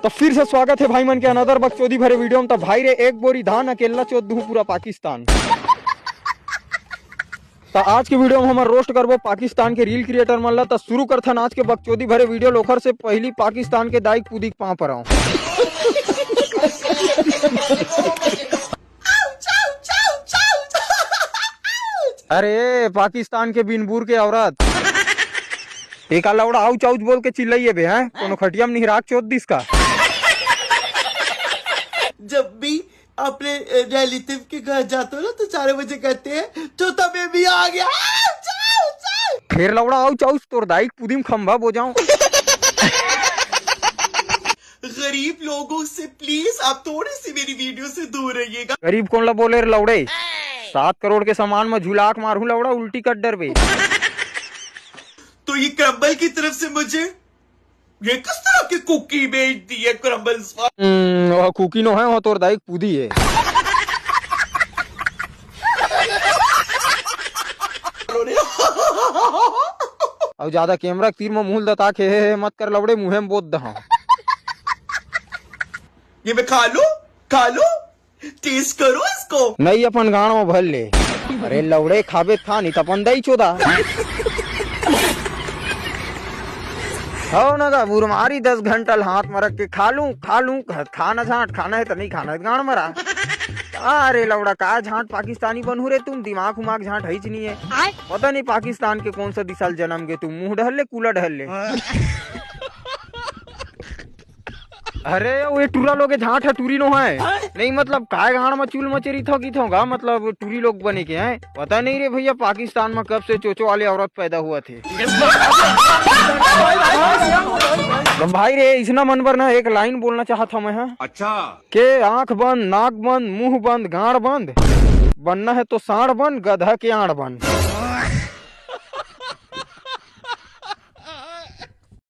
तो फिर से स्वागत है भाई मन के अनदर बकचोदी भरे वीडियो में। तो भाई रे एक बोरी धान अकेला चोद दूं पूरा पाकिस्तान। तो आज के वीडियो में हम रोस्ट करबो पाकिस्तान के रील क्रिएटर मन ला। तो शुरू करथन आज के बकचोदी भरे वीडियो लोखर से पहली पाकिस्तान के दाई कूदी पाँव पर आऊं। अरे पाकिस्तान के बिनबूर के औरत एक लौड़ा आउच आउच बोल के चिल्लाइए बे हैं कोनो खटिया में निहराक चोद दिस का। जब भी अपने रिलेटिव के घर जाते हो ना तो 4 बजे कहते हैं चौथा बेबी आ गया। फिर लौड़ा आउच आउच तोर दाई कूदी में खंभा बो जाऊं। गरीब लोगों से प्लीज आप थोड़ी सी मेरी वीडियो से दूर रहिएगा। गरीब कौन ला बोले रे लौड़े 7 करोड़ के सामान में झुलाक मारू लौड़ा उल्टी कट डर बे। तो ये क्रम्बल की तरफ से मुझे ये किस तरह की कुकी बेच दी है क्रम्बल्स। कुकी नो है वो तोर दाई कूदी है। अब ज्यादा कैमरा तीर में मुंह दता के मत कर लौड़े मुंह में बोध दहा। ये मैं खा लो टेस्ट करो इसको। नहीं अपन गाँव में भर ले। अरे लौड़े खाबे था नहीं तपन दई चोदा हो ना बुरमारी 10 घंटा हाथ में रख के खा लूं खाना झांट खाना है तो नहीं खाना है गाँव मरा। अरे लौड़ा का झांट पाकिस्तानी बनू रे तुम दिमाग उमाग झांट है नहीं है। पता नहीं पाकिस्तान के कौन सा दिसाल जन्म गए तुम मुंह ढल ले कूला ढल ले। अरे वो टूरा लोग झांट है टूरी नो है नहीं मतलब काय गाड़ में चूल मचेरी थो की थोगा मतलब टूरी लोग बने के हैं। पता नहीं रे भैया पाकिस्तान में कब से चोचो वाले औरत पैदा हुआ थे। तो भाई रे इसना मन पर ना एक लाइन बोलना चाहता मैं है। अच्छा के आंख बंद नाक बंद मुंह बंद गाड़ बंद बनना है तो सांड बन गधा के आड़ बन।